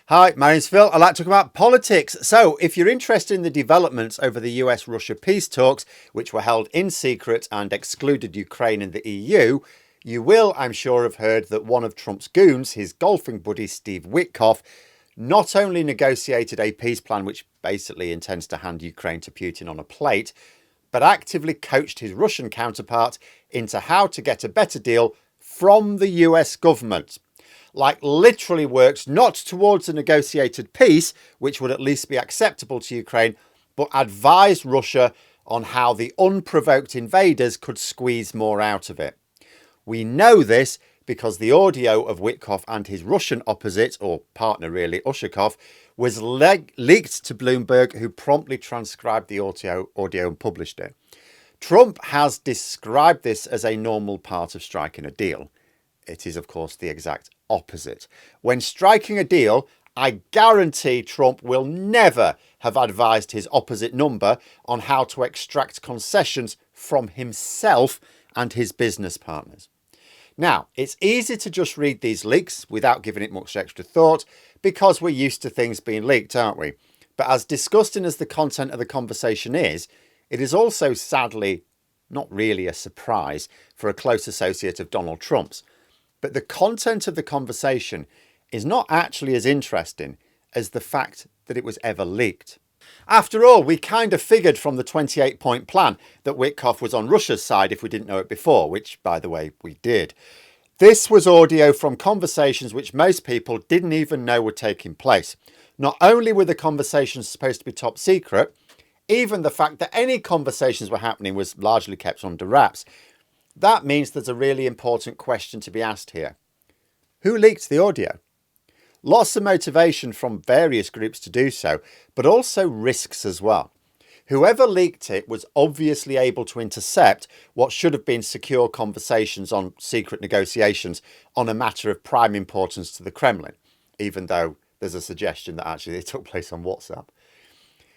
Hi, my name's Phil. I'd like to talk about politics. So, if you're interested in the developments over the US-Russia peace talks, which were held in secret and excluded Ukraine and the EU, you will, I'm sure, have heard that one of Trump's goons, his golfing buddy Steve Witkoff, not only negotiated a peace plan which basically intends to hand Ukraine to Putin on a plate, but actively coached his Russian counterpart into how to get a better deal from the US government. Like literally works not towards a negotiated peace, which would at least be acceptable to Ukraine, but advised Russia on how the unprovoked invaders could squeeze more out of it. We know this because the audio of Witkoff and his Russian opposite, or partner really, Ushakov, was leaked to Bloomberg, who promptly transcribed the audio and published it. Trump has described this as a normal part of striking a deal. It is, of course, the exact opposite. When striking a deal, I guarantee Trump will never have advised his opposite number on how to extract concessions from himself and his business partners. Now, it's easy to just read these leaks without giving it much extra thought because we're used to things being leaked, aren't we? But as disgusting as the content of the conversation is, it is also sadly not really a surprise for a close associate of Donald Trump's. But the content of the conversation is not actually as interesting as the fact that it was ever leaked. After all, we kind of figured from the 28-point plan that Witkoff was on Russia's side if we didn't know it before, which, by the way, we did. This was audio from conversations which most people didn't even know were taking place. Not only were the conversations supposed to be top secret, even the fact that any conversations were happening was largely kept under wraps. That means there's a really important question to be asked here. Who leaked the audio? Lots of motivation from various groups to do so, but also risks as well. Whoever leaked it was obviously able to intercept what should have been secure conversations on secret negotiations on a matter of prime importance to the Kremlin, even though there's a suggestion that actually they took place on WhatsApp.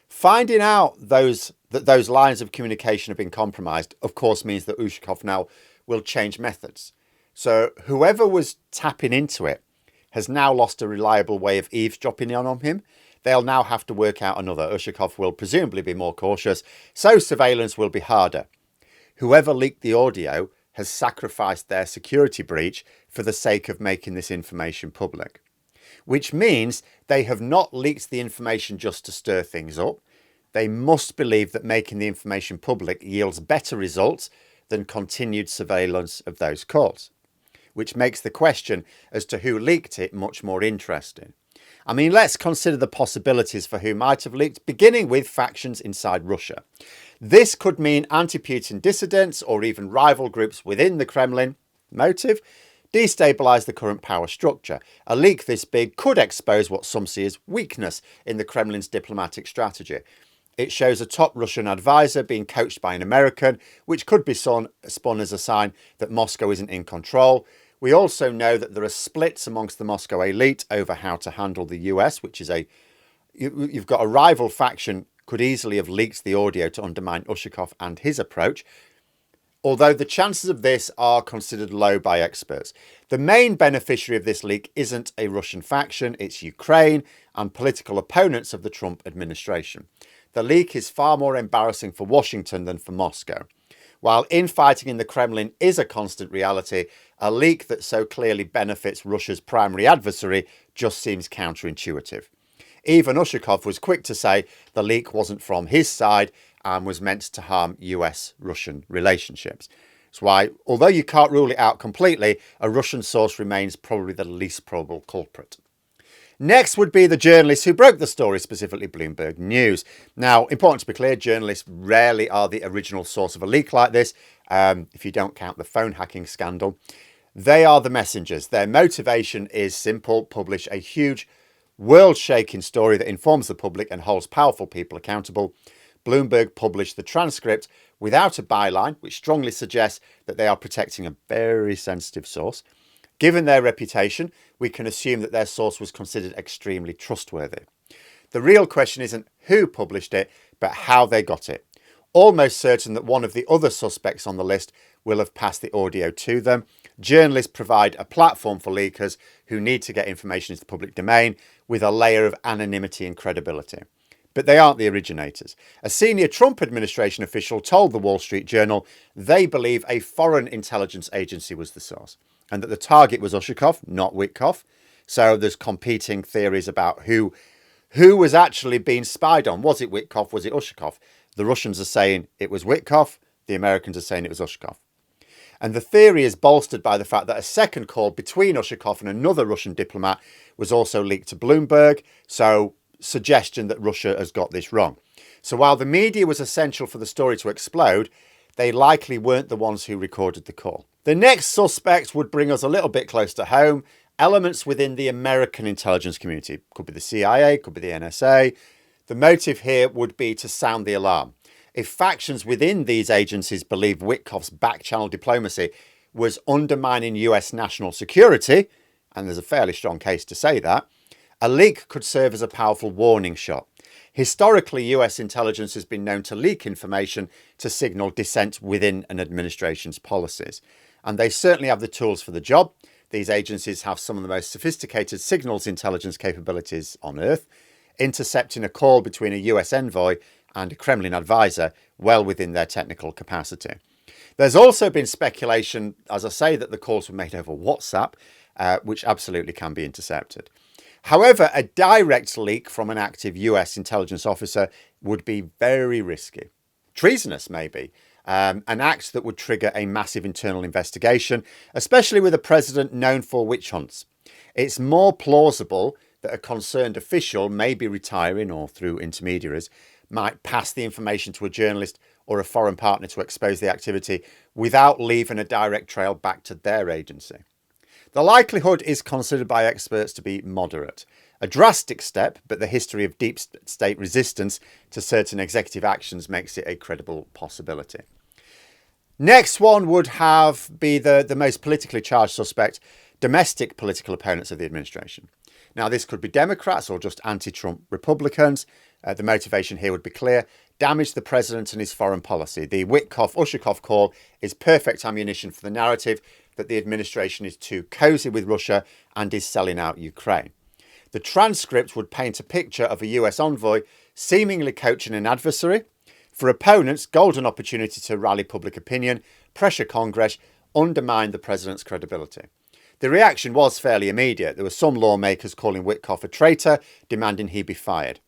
Finding out that those lines of communication have been compromised, of course, means that Ushakov now will change methods. So whoever was tapping into it has now lost a reliable way of eavesdropping on him. They'll now have to work out another. Ushakov will presumably be more cautious, so surveillance will be harder. Whoever leaked the audio has sacrificed their security breach for the sake of making this information public, which means they have not leaked the information just to stir things up. They must believe that making the information public yields better results than continued surveillance of those calls, which makes the question as to who leaked it much more interesting. I mean, let's consider the possibilities for who might have leaked, beginning with factions inside Russia. This could mean anti-Putin dissidents or even rival groups within the Kremlin. Motive? Destabilise the current power structure. A leak this big could expose what some see as weakness in the Kremlin's diplomatic strategy. It shows a top Russian advisor being coached by an American, which could be spun as a sign that Moscow isn't in control. We also know that there are splits amongst the Moscow elite over how to handle the US, which is you've got a rival faction could easily have leaked the audio to undermine Ushakov and his approach, although the chances of this are considered low by experts. The main beneficiary of this leak isn't a Russian faction, it's Ukraine and political opponents of the Trump administration. The leak is far more embarrassing for Washington than for Moscow. While infighting in the Kremlin is a constant reality, a leak that so clearly benefits Russia's primary adversary just seems counterintuitive. Even Ushakov was quick to say the leak wasn't from his side and was meant to harm US-Russian relationships. That's why, although you can't rule it out completely, a Russian source remains probably the least probable culprit. Next would be the journalists who broke the story, specifically Bloomberg News. Now, important to be clear, journalists rarely are the original source of a leak like this, if you don't count the phone hacking scandal. They are the messengers. Their motivation is simple: publish a huge, world-shaking story that informs the public and holds powerful people accountable. Bloomberg published the transcript without a byline, which strongly suggests that they are protecting a very sensitive source. Given their reputation, we can assume that their source was considered extremely trustworthy. The real question isn't who published it, but how they got it. Almost certain that one of the other suspects on the list will have passed the audio to them. Journalists provide a platform for leakers who need to get information into the public domain with a layer of anonymity and credibility. But they aren't the originators. A senior Trump administration official told the Wall Street Journal they believe a foreign intelligence agency was the source and that the target was Ushakov, not Witkoff. So there's competing theories about who was actually being spied on. Was it Witkoff? Was it Ushakov? The Russians are saying it was Witkoff. The Americans are saying it was Ushakov. And the theory is bolstered by the fact that a second call between Ushakov and another Russian diplomat was also leaked to Bloomberg. So suggestion that Russia has got this wrong. So while the media was essential for the story to explode, they likely weren't the ones who recorded the call. The next suspect would bring us a little bit close to home. Elements within the American intelligence community. Could be the CIA, could be the NSA. The motive here would be to sound the alarm. If factions within these agencies believe Witkoff's back-channel diplomacy was undermining US national security, and there's a fairly strong case to say that, a leak could serve as a powerful warning shot. Historically, US intelligence has been known to leak information to signal dissent within an administration's policies. And they certainly have the tools for the job. These agencies have some of the most sophisticated signals intelligence capabilities on Earth, intercepting a call between a US envoy and a Kremlin advisor well within their technical capacity. There's also been speculation, as I say, that the calls were made over WhatsApp, which absolutely can be intercepted. However, a direct leak from an active US intelligence officer would be very risky. Treasonous, maybe. An act that would trigger a massive internal investigation, especially with a president known for witch hunts. It's more plausible that a concerned official, maybe retiring or through intermediaries, might pass the information to a journalist or a foreign partner to expose the activity without leaving a direct trail back to their agency. The likelihood is considered by experts to be moderate. A drastic step, but the history of deep state resistance to certain executive actions makes it a credible possibility. Next one would be the most politically charged suspect, domestic political opponents of the administration. Now, this could be Democrats or just anti-Trump Republicans. The motivation here would be clear. Damage the president and his foreign policy. The Witkoff-Ushakov call is perfect ammunition for the narrative that the administration is too cozy with Russia and is selling out Ukraine. The transcript would paint a picture of a US envoy seemingly coaching an adversary. For opponents, golden opportunity to rally public opinion, pressure Congress, undermine the president's credibility. The reaction was fairly immediate. There were some lawmakers calling Witkoff a traitor, demanding he be fired.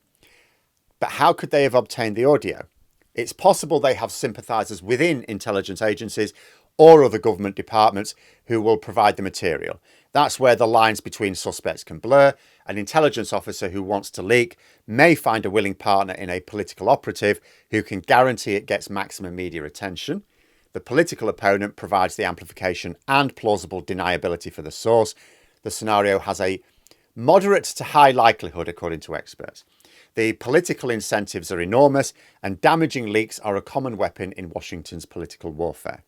But how could they have obtained the audio? It's possible they have sympathisers within intelligence agencies or other government departments who will provide the material. That's where the lines between suspects can blur. An intelligence officer who wants to leak may find a willing partner in a political operative who can guarantee it gets maximum media attention. The political opponent provides the amplification and plausible deniability for the source. The scenario has a moderate to high likelihood, according to experts. The political incentives are enormous, and damaging leaks are a common weapon in Washington's political warfare.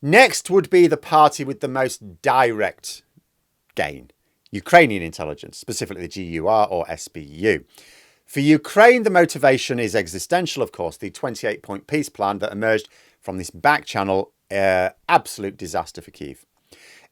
Next would be the party with the most direct gain, Ukrainian intelligence, specifically the GUR or SBU. For Ukraine, the motivation is existential, of course, the 28-point peace plan that emerged from this back-channel absolute disaster for Kyiv.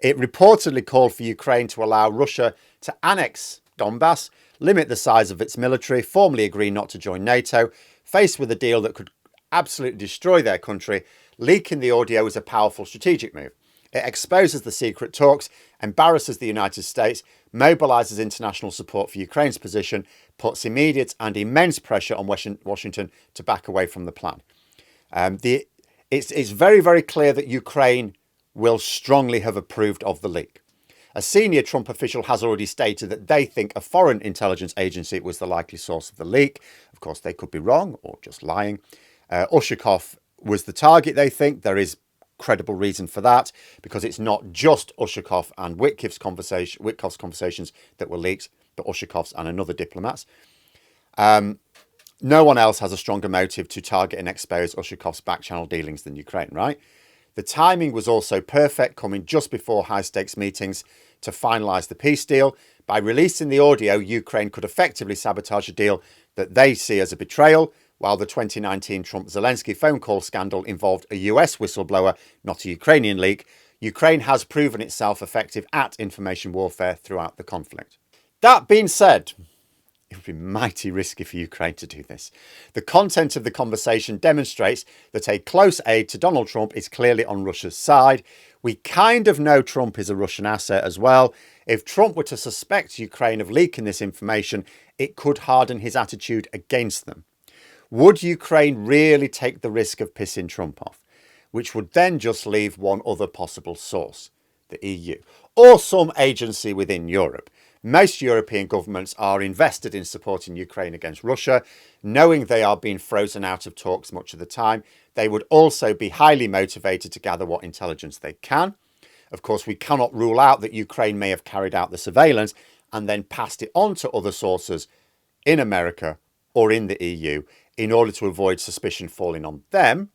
It reportedly called for Ukraine to allow Russia to annex Donbass, limit the size of its military, formally agree not to join NATO, faced with a deal that could absolutely destroy their country. Leaking the audio is a powerful strategic move. It exposes the secret talks, embarrasses the United States, mobilises international support for Ukraine's position, puts immediate and immense pressure on Washington to back away from the plan. It's very, very clear that Ukraine will strongly have approved of the leak. A senior Trump official has already stated that they think a foreign intelligence agency was the likely source of the leak. Of course, they could be wrong or just lying. Ushakov was the target, they think. There is credible reason for that because it's not just Ushakov and Witkoff's conversations that were leaked, but Ushakov's and another diplomat's. No one else has a stronger motive to target and expose Ushakov's back-channel dealings than Ukraine, right? The timing was also perfect, coming just before high-stakes meetings to finalise the peace deal. By releasing the audio, Ukraine could effectively sabotage a deal that they see as a betrayal, while the 2019 Trump-Zelensky phone call scandal involved a US whistleblower, not a Ukrainian leak. Ukraine has proven itself effective at information warfare throughout the conflict. That being said, it would be mighty risky for Ukraine to do this. The content of the conversation demonstrates that a close aide to Donald Trump is clearly on Russia's side. We kind of know Trump is a Russian asset as well. If Trump were to suspect Ukraine of leaking this information, it could harden his attitude against them. Would Ukraine really take the risk of pissing Trump off? Which would then just leave one other possible source, the EU, or some agency within Europe. Most European governments are invested in supporting Ukraine against Russia, knowing they are being frozen out of talks much of the time. They would also be highly motivated to gather what intelligence they can. Of course, we cannot rule out that Ukraine may have carried out the surveillance and then passed it on to other sources in America or in the EU in order to avoid suspicion falling on them.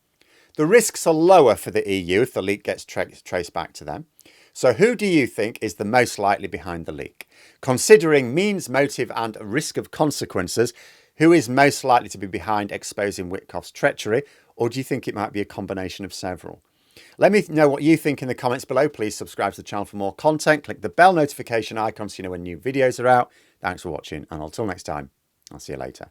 The risks are lower for the EU if the leak gets traced back to them. So who do you think is the most likely behind the leak? Considering means, motive and risk of consequences, who is most likely to be behind exposing Witkoff's treachery? Or do you think it might be a combination of several? Let me know what you think in the comments below. Please subscribe to the channel for more content. Click the bell notification icon so you know when new videos are out. Thanks for watching, and until next time, I'll see you later.